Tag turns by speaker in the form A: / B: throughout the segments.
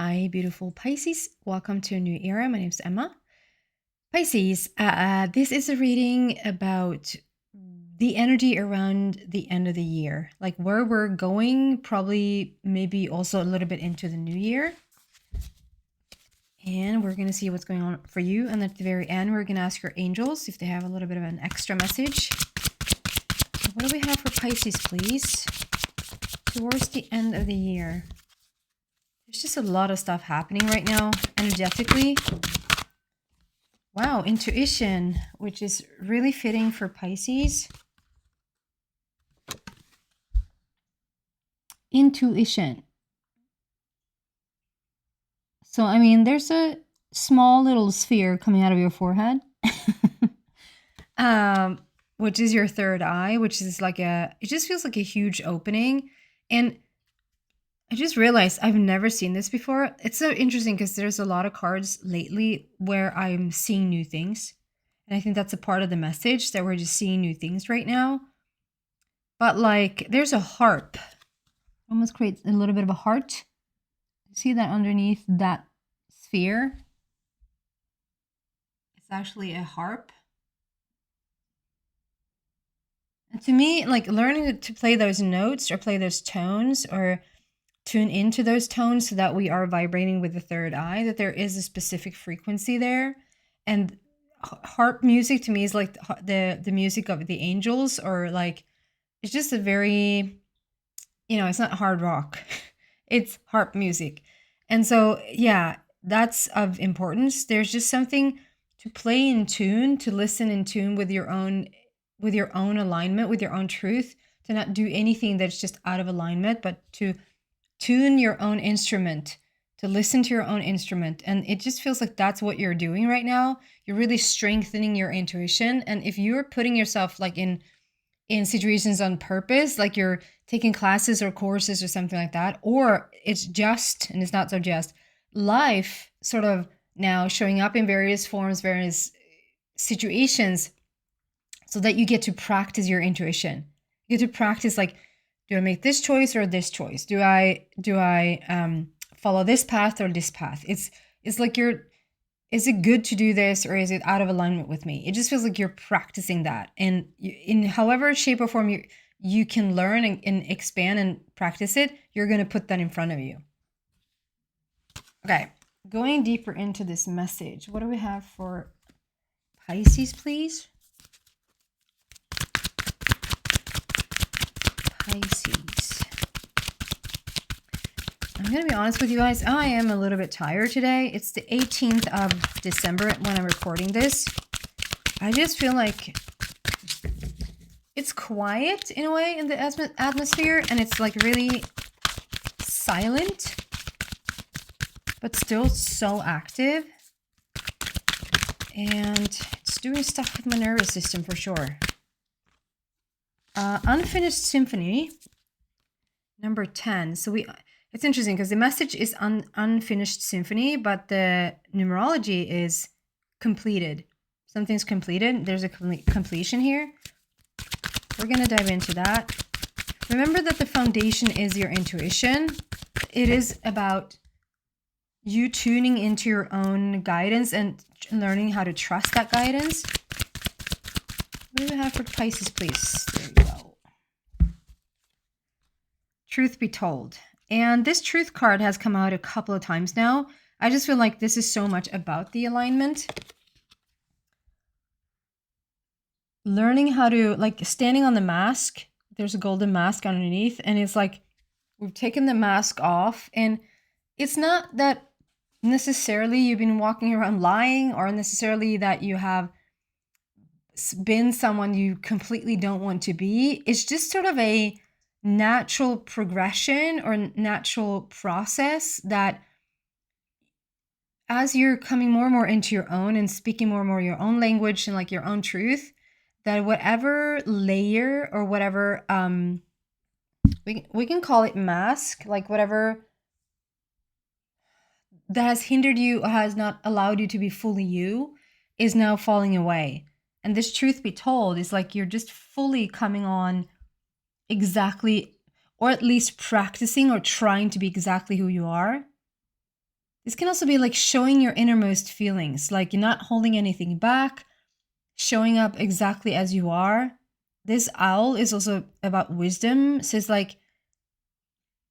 A: Hi, beautiful Pisces. Welcome to a new era. My name is Emma. Pisces, this is a reading about the energy around the end of the year, like where we're going, probably maybe also a little bit into the new year. And we're going to see what's going on for you. And at the very end, we're going to ask your angels if they have a little bit of an extra message. What do we have for Pisces, please? Towards the end of the year. There's just a lot of stuff happening right now, energetically. Wow, intuition, which is really fitting for Pisces. Intuition. So, I mean, there's a small little sphere coming out of your forehead, which is your third eye, which is like it just feels like a huge opening. And I just realized I've never seen this before. It's so interesting because there's a lot of cards lately where I'm seeing new things. And I think that's a part of the message, that we're just seeing new things right now. But like, there's a harp. Almost creates a little bit of a heart. See that underneath that sphere? It's actually a harp. And to me, like learning to play those notes or play those tones or tune into those tones so that we are vibrating with the third eye, that there is a specific frequency there. And harp music to me is like the music of the angels, or like, it's just a very, it's not hard rock. It's harp music. And so, yeah, that's of importance. There's just something to play in tune, to listen in tune with your own alignment, with your own truth, to not do anything that's just out of alignment, but to tune your own instrument, to listen to your own instrument. And it just feels like that's what you're doing right now. You're really strengthening your intuition. And if you're putting yourself like in situations on purpose, like you're taking classes or courses or something like that, or it's just, and it's not so just, life sort of now showing up in various forms, various situations, so that you get to practice your intuition. You get to practice, like, do I make this choice or this choice? Do I follow this path or this path? It's like is it good to do this, or is it out of alignment with me? It just feels like you're practicing that. And in however shape or form you can learn and expand and practice it, you're going to put that in front of you. Okay, going deeper into this message, what do we have for Pisces, please? Pisces. I'm going to be honest with you guys. I am a little bit tired today. It's the 18th of December when I'm recording this. I just feel like it's quiet in a way in the atmosphere, and it's like really silent, but still so active. And it's doing stuff with my nervous system for sure. Unfinished Symphony, number 10. So it's interesting because the message is unfinished symphony, but the numerology is completed. Something's completed. There's a completion here. We're going to dive into that. Remember that the foundation is your intuition. It is about you tuning into your own guidance and learning how to trust that guidance. What do we have for Pisces, please? There we go. Truth be told. And this truth card has come out a couple of times now. I just feel like this is so much about the alignment. Learning how to, like, standing on the mask. There's a golden mask underneath, and it's like we've taken the mask off, and it's not that necessarily you've been walking around lying, or necessarily that you have been someone you completely don't want to be. It's just sort of a natural progression or natural process that, as you're coming more and more into your own and speaking more and more your own language and like your own truth, that whatever layer or whatever we can call it mask, like whatever that has hindered you or has not allowed you to be fully you, is now falling away. And this truth be told is like you're just fully coming on exactly, or at least practicing or trying to be exactly who you are. This can also be like showing your innermost feelings, like you're not holding anything back, showing up exactly as you are. This owl is also about wisdom. So it's like,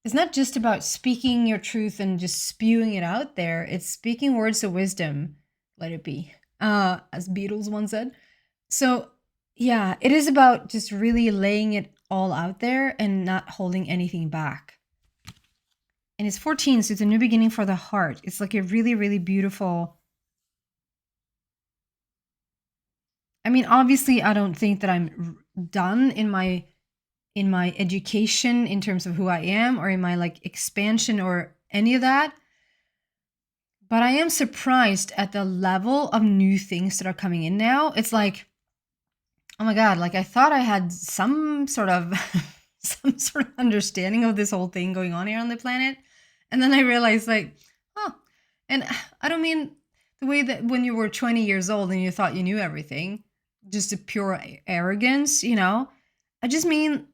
A: it's not just about speaking your truth and just spewing it out there. It's speaking words of wisdom. Let it be, as Beatles once said. So, yeah, it is about just really laying it all out there and not holding anything back. And it's 14, so it's a new beginning for the heart. It's like a really, really beautiful. I mean, obviously, I don't think that I'm done in my education in terms of who I am or in my like expansion or any of that. But I am surprised at the level of new things that are coming in now. It's like, oh my God, like I thought I had some sort of some sort of understanding of this whole thing going on here on the planet. And then I realized like, oh, and I don't mean the way that when you were 20 years old and you thought you knew everything, just a pure arrogance, you know. I just mean,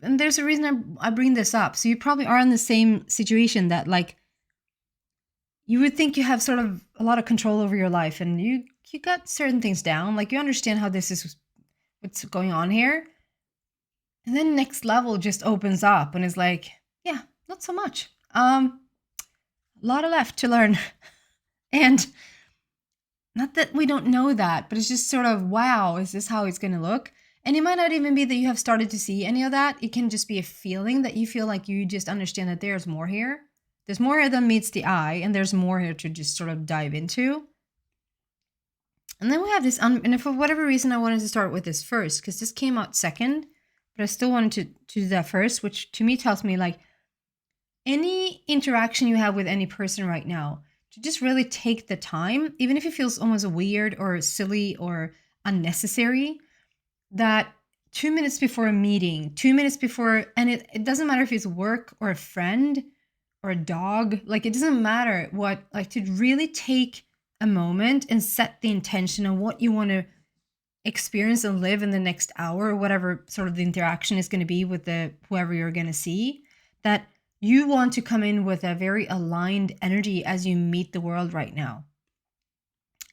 A: and there's a reason I bring this up. So you probably are in the same situation that like you would think you have sort of a lot of control over your life and you got certain things down. Like you understand how this is what's going on here. And then next level just opens up and is like, yeah, not so much. A lot of left to learn. And not that we don't know that, but it's just sort of, wow, is this how it's going to look? And it might not even be that you have started to see any of that. It can just be a feeling that you feel like you just understand that there's more here. There's more here than meets the eye, and there's more here to just sort of dive into. And then we have this, and for whatever reason, I wanted to start with this first, because this came out second, but I still wanted to do that first, which to me tells me like any interaction you have with any person right now, to just really take the time, even if it feels almost weird or silly or unnecessary, that 2 minutes before a meeting, 2 minutes before, and it doesn't matter if it's work or a friend or a dog, like it doesn't matter what, like to really take a moment and set the intention on what you want to experience and live in the next hour or whatever sort of the interaction is going to be with the whoever you're going to see, that you want to come in with a very aligned energy as you meet the world right now.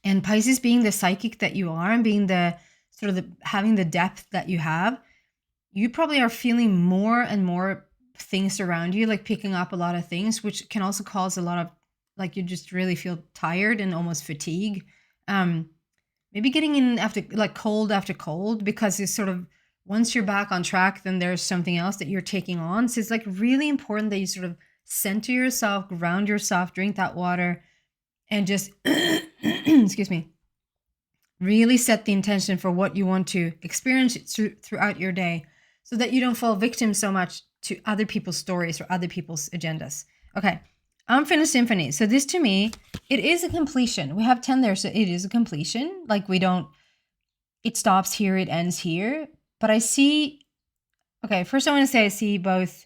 A: And Pisces, being the psychic that you are and being the sort of the having the depth that you have, you probably are feeling more and more things around you, like picking up a lot of things, which can also cause a lot of like you just really feel tired and almost fatigue. Maybe getting in after like cold after cold, because it's sort of once you're back on track, then there's something else that you're taking on. So it's like really important that you sort of center yourself, ground yourself, drink that water, and just excuse me, really set the intention for what you want to experience throughout your day, so that you don't fall victim so much to other people's stories or other people's agendas. Okay, Unfinished Symphony. So this to me, it is a completion. We have 10 there, so it is a completion. Like we don't, it stops here, it ends here. But I see, okay, first I want to say I see both,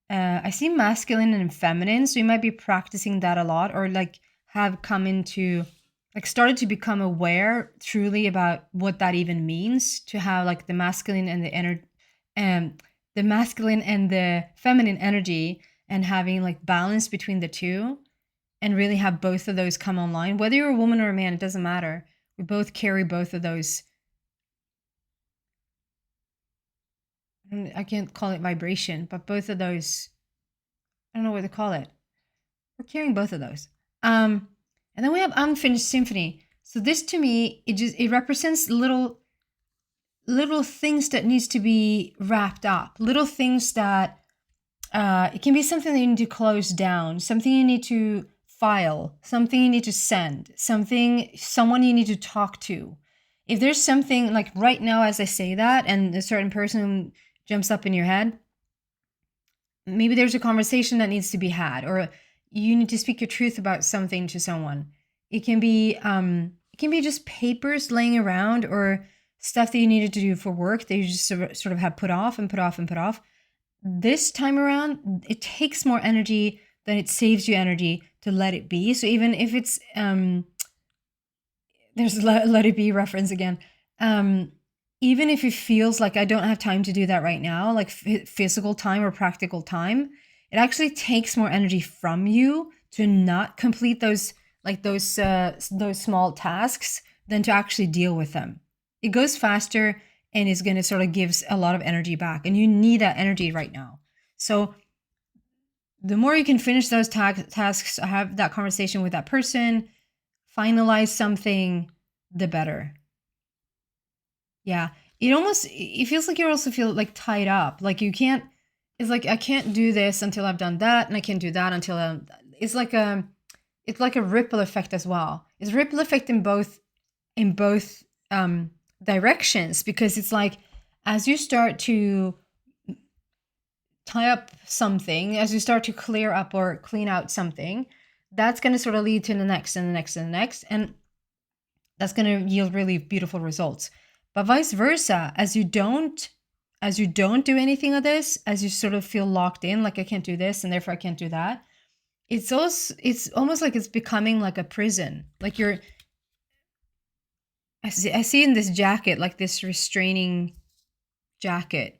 A: I see masculine and feminine. So you might be practicing that a lot, or like have come into, like started to become aware truly about what that even means to have like the masculine and the masculine and the feminine energy, and having like balance between the two, and really have both of those come online. Whether you're a woman or a man, it doesn't matter. We both carry both of those. I can't call it vibration, but both of those, I don't know what to call it. We're carrying both of those. And then we have Unfinished Symphony. So this to me, it represents little things that needs to be wrapped up, little things that it can be something that you need to close down, something you need to file, something you need to send, someone you need to talk to. If there's something like right now as I say that and a certain person jumps up in your head, maybe there's a conversation that needs to be had, or you need to speak your truth about something to someone. It can be just papers laying around, or stuff that you needed to do for work that you just sort of have put off and put off and put off. This time around, it takes more energy than it saves you energy to let it be. So even if it's there's a let it be reference again. Even if it feels like I don't have time to do that right now, like physical time or practical time, it actually takes more energy from you to not complete those small tasks than to actually deal with them. It goes faster and is going to sort of gives a lot of energy back, and you need that energy right now. So the more you can finish those tasks, have that conversation with that person, finalize something, the better. Yeah. It feels like you also feel like tied up. Like you can't, it's like, I can't do this until I've done that. And I can't do that until it's like a ripple effect as well. It's ripple effect in both directions, because it's like, as you start to tie up something, as you start to clear up or clean out something, that's going to sort of lead to the next and the next and the next. And that's going to yield really beautiful results. But vice versa, as you don't do anything of this, as you sort of feel locked in, like I can't do this and therefore I can't do that, it's almost like it's becoming like a prison. Like I see in this jacket, like this restraining jacket.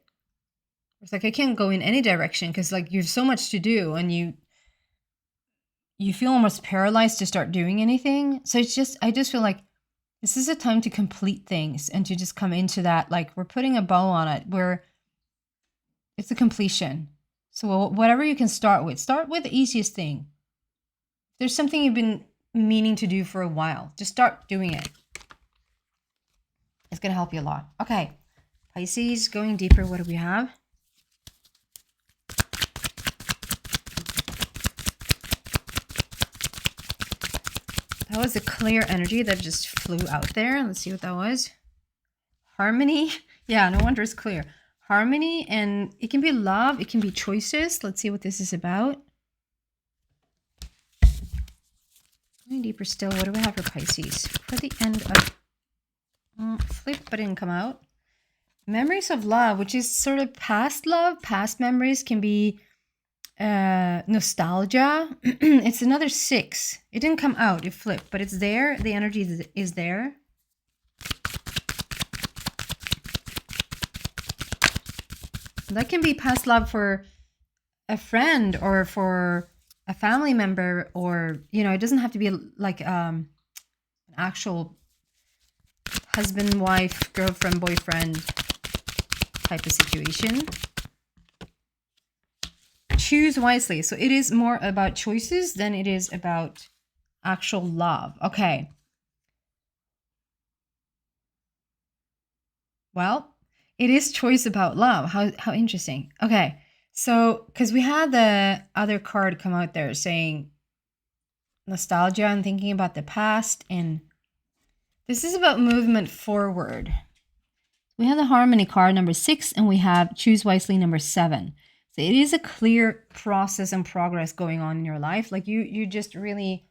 A: It's like I can't go in any direction because like you have so much to do, and you feel almost paralyzed to start doing anything. So I just feel like this is a time to complete things and to just come into that, like we're putting a bow on it, where it's a completion. So whatever you can start with the easiest thing. If there's something you've been meaning to do for a while, just start doing it. It's going to help you a lot. Okay, Pisces, going deeper, what do we have? That was a clear energy that just flew out there. Let's see what that was. Harmony. Yeah, no wonder it's clear. Harmony, and it can be love. It can be choices. Let's see what this is about. Going deeper still. What do we have for Pisces? For the end of... flip, but it didn't come out. Memories of love, which is sort of past love. Past memories can be... nostalgia. It's another 6. It didn't come out, it flipped, but it's there. The energy is there. That can be past love for a friend or for a family member, or it doesn't have to be like an actual husband, wife, girlfriend, boyfriend type of situation. Choose wisely. So it is more about choices than it is about actual love. Okay. Well, it is choice about love. How interesting. Okay. So, because we had the other card come out there saying nostalgia and thinking about the past, and this is about movement forward. We have the harmony card number 6, and we have choose wisely number 7. So it is a clear process and progress going on in your life. Like you just really,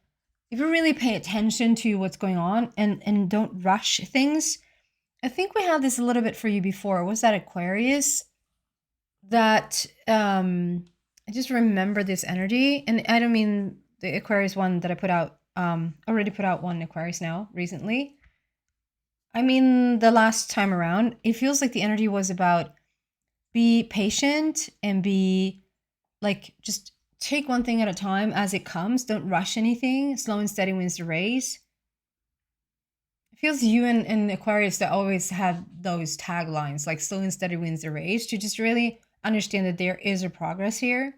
A: if you really pay attention to what's going on and don't rush things. I think we had this a little bit for you before. Was that Aquarius? That I just remember this energy, and I don't mean the Aquarius one that I put out. Already put out one Aquarius now recently. I mean the last time around, it feels like the energy was about be patient and be like, just take one thing at a time as it comes. Don't rush anything. Slow and steady wins the race. It feels you and Aquarius that always have those taglines, like slow and steady wins the race, to just really understand that there is a progress here.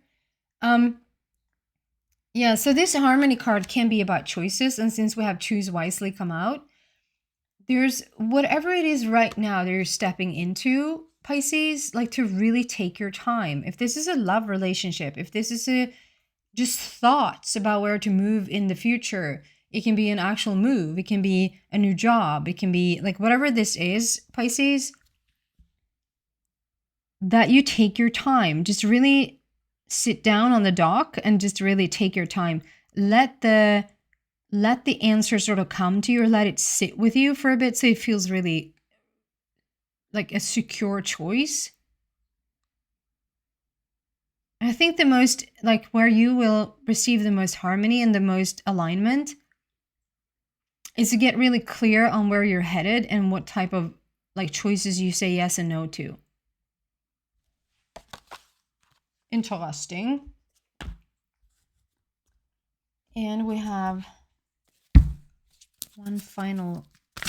A: Yeah, so this harmony card can be about choices. And since we have choose wisely come out, there's whatever it is right now that you're stepping into, Pisces, like to really take your time. If this is a love relationship, if this is just thoughts about where to move in the future, it can be an actual move. It can be a new job. It can be like whatever this is, Pisces, that you take your time. Just really sit down on the dock and just really take your time. Let the answer sort of come to you, or let it sit with you for a bit so it feels really like a secure choice. And I think the most, like where you will receive the most harmony and the most alignment is to get really clear on where you're headed and what type of like choices you say yes and no to. Interesting. And we have one final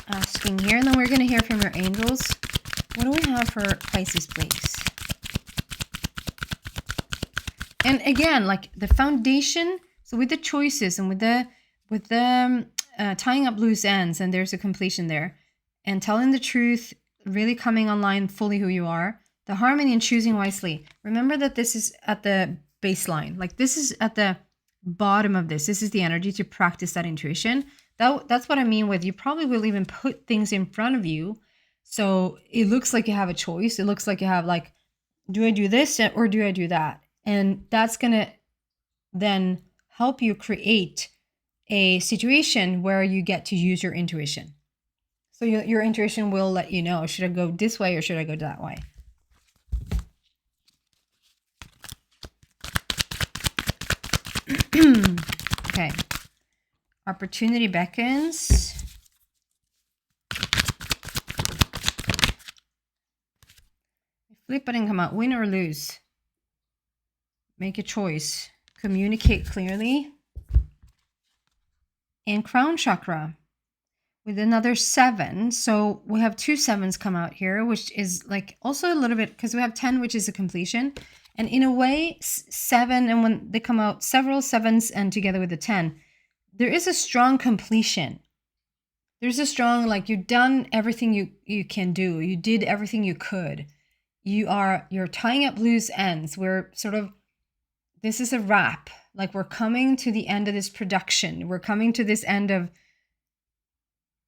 A: asking here, and then we're going to hear from your angels. What do we have for Pisces, please? And again, like the foundation, so with the choices and with the tying up loose ends, and there's a completion there, and telling the truth, really coming online fully who you are, the harmony and choosing wisely. Remember that this is at the baseline, like this is at the bottom of this. This is the energy to practice that intuition. That's what I mean with, you probably will even put things in front of you so it looks like you have a choice. It looks like you have, like, do I do this or do I do that? And that's going to then help you create a situation where you get to use your intuition. So your intuition will let you know, should I go this way or should I go that way? Okay. Opportunity beckons. Flip it and come out. Win or lose. Make a choice. Communicate clearly. And crown chakra with another 7. So we have 2 7s come out here, which is like also a little bit, because we have 10, which is a completion. And in a way, 7, and when they come out, several 7s and together with the 10, there is a strong completion. There's a strong, like, you've done everything you can do. You did everything you could. You're tying up loose ends. We're sort of, this is a wrap. Like, we're coming to the end of this production. We're coming to this end of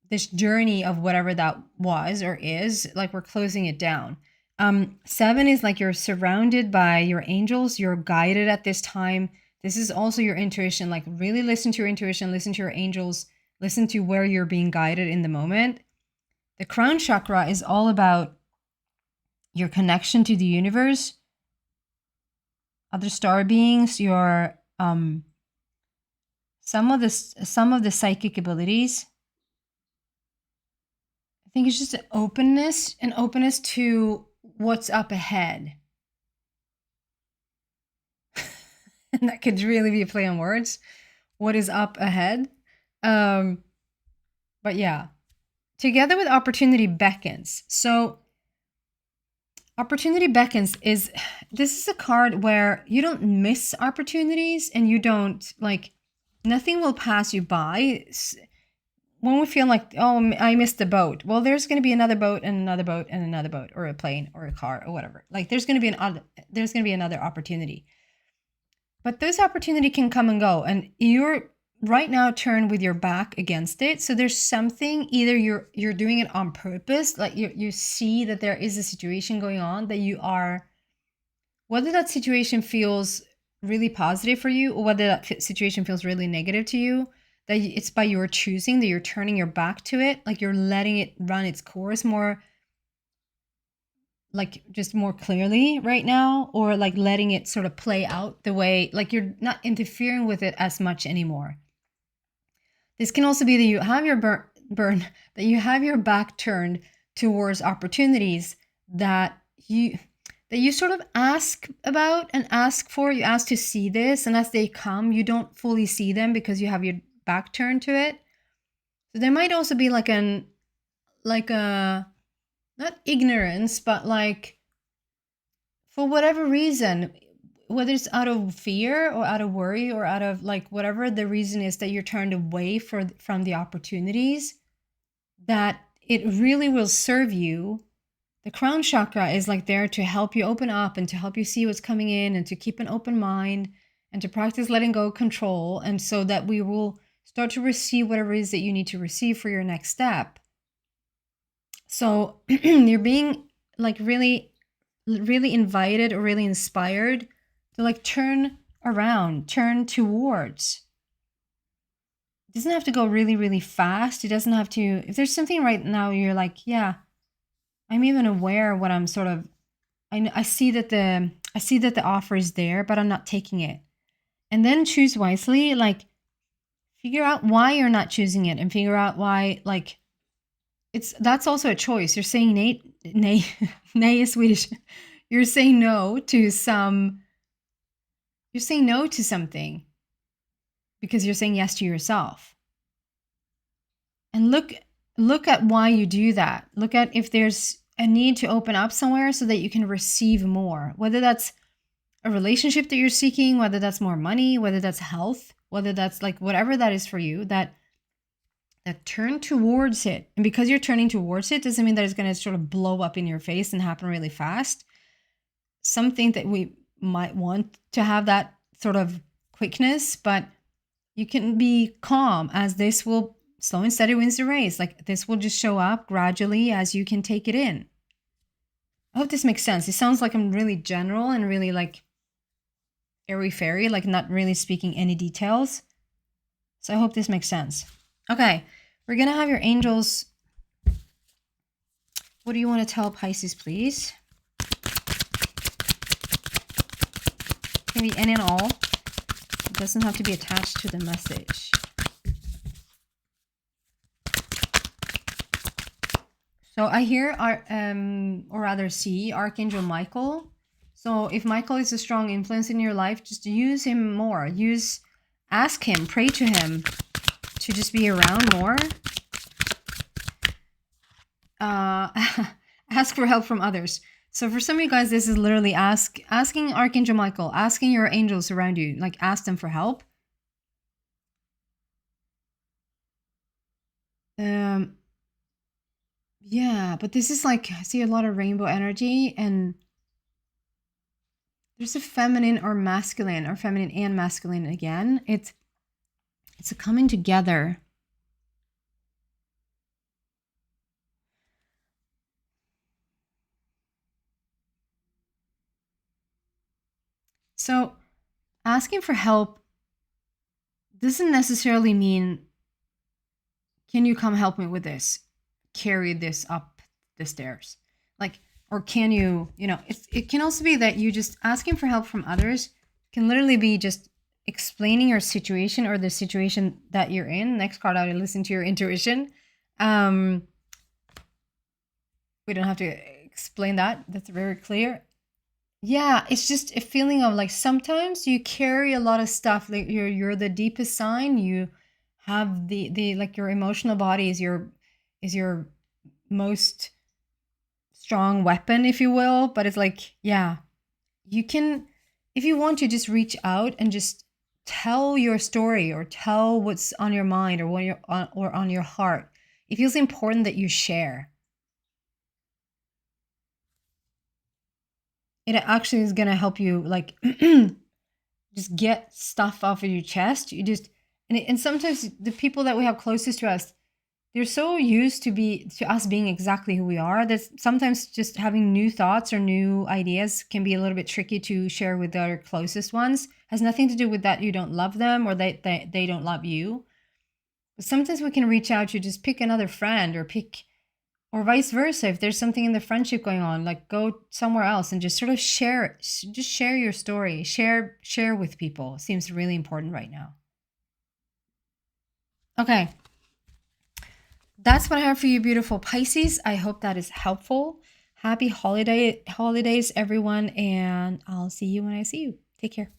A: this journey of whatever that was or is. Like, we're closing it down. 7 is like you're surrounded by your angels. You're guided at this time. This is also your intuition. Like, really listen to your intuition, listen to your angels, listen to where you're being guided in the moment. The crown chakra is all about your connection to the universe, other star beings, your some of the psychic abilities. I think it's just an openness to what's up ahead. And that could really be a play on words. What is up ahead? But yeah, together with opportunity beckons. So opportunity beckons this is a card where you don't miss opportunities, and you don't, like, nothing will pass you by. When we feel like, oh, I missed the boat, well, there's going to be another boat and another boat and another boat, or a plane or a car or whatever. Like, there's going to be another opportunity. But those opportunity can come and go, and you're right now turned with your back against it. So there's something, either you're doing it on purpose, like you see that there is a situation going on that you are, whether that situation feels really positive for you or whether that situation feels really negative to you, that it's by your choosing, that you're turning your back to it, like you're letting it run its course more, like just more clearly right now, or like letting it sort of play out the way, like you're not interfering with it as much anymore. This can also be that you have your that you have your back turned towards opportunities that you sort of ask about and ask for. You ask to see this, and as they come, you don't fully see them because you have your back turned to it. So there might also be like a not ignorance, but like, for whatever reason, whether it's out of fear or out of worry or out of, like, whatever the reason is that you're turned away from the opportunities, that it really will serve you. The crown chakra is like there to help you open up and to help you see what's coming in and to keep an open mind and to practice letting go of control, and so that we will start to receive whatever it is that you need to receive for your next step. So you're being, like, really, really invited or really inspired to, like, turn around, turn towards. It doesn't have to go really, really fast. It doesn't have to, if there's something right now you're like, yeah, I'm even aware of what I'm sort of, I see that the offer is there, but I'm not taking it. And then choose wisely, like, figure out why you're not choosing it and figure out why, like, that's also a choice. You're saying nay is Swedish. You're saying no to something because you're saying yes to yourself. And look at why you do that. Look at if there's a need to open up somewhere so that you can receive more, whether that's a relationship that you're seeking, whether that's more money, whether that's health, whether that's like whatever that is for you, that turn towards it. And because you're turning towards it doesn't mean that it's going to sort of blow up in your face and happen really fast. Something that we might want to have that sort of quickness, but you can be calm, as this will slow and steady wins the race. Like this will just show up gradually as you can take it in. I hope this makes sense. It sounds like I'm really general and really like airy fairy, like not really speaking any details. So I hope this makes sense. Okay, we're gonna have your angels. What do you want to tell Pisces, please? Can be any and all. It doesn't have to be attached to the message. So I hear, or rather see, Archangel Michael. So if Michael is a strong influence in your life, just use him more. Ask him, pray to him to just be around more. Ask for help from others. So for some of you guys, this is literally asking Archangel Michael, asking your angels around you, like ask them for help. Yeah, but this is like, I see a lot of rainbow energy, and there's a feminine or masculine, or feminine and masculine again. It's a coming together. So asking for help doesn't necessarily mean, can you come help me with this? Carry this up the stairs. Like, or can you, it can also be that you just asking for help from others can literally be just explaining your situation or the situation that you're in. Next card out, listen to your intuition. We don't have to explain that. That's very clear. Yeah, it's just a feeling of like sometimes you carry a lot of stuff. Like you're the deepest sign. You have the like your emotional body is your most strong weapon, if you will. But it's like, yeah, you can, if you want to, just reach out and just tell your story or tell what's on your mind or on your heart. It feels important that you share. It actually is going to help you like just get stuff off of your chest. You just, and sometimes the people that we have closest to us, they're so used to us being exactly who we are that sometimes just having new thoughts or new ideas can be a little bit tricky to share with our closest ones. Has nothing to do with that you don't love them or that they don't love you. But sometimes we can reach out to just pick another friend or vice versa. If there's something in the friendship going on, like go somewhere else and just sort of share your story, share with people. Seems really important right now. Okay. That's what I have for you, beautiful Pisces. I hope that is helpful. Happy holidays, everyone, and I'll see you when I see you. Take care.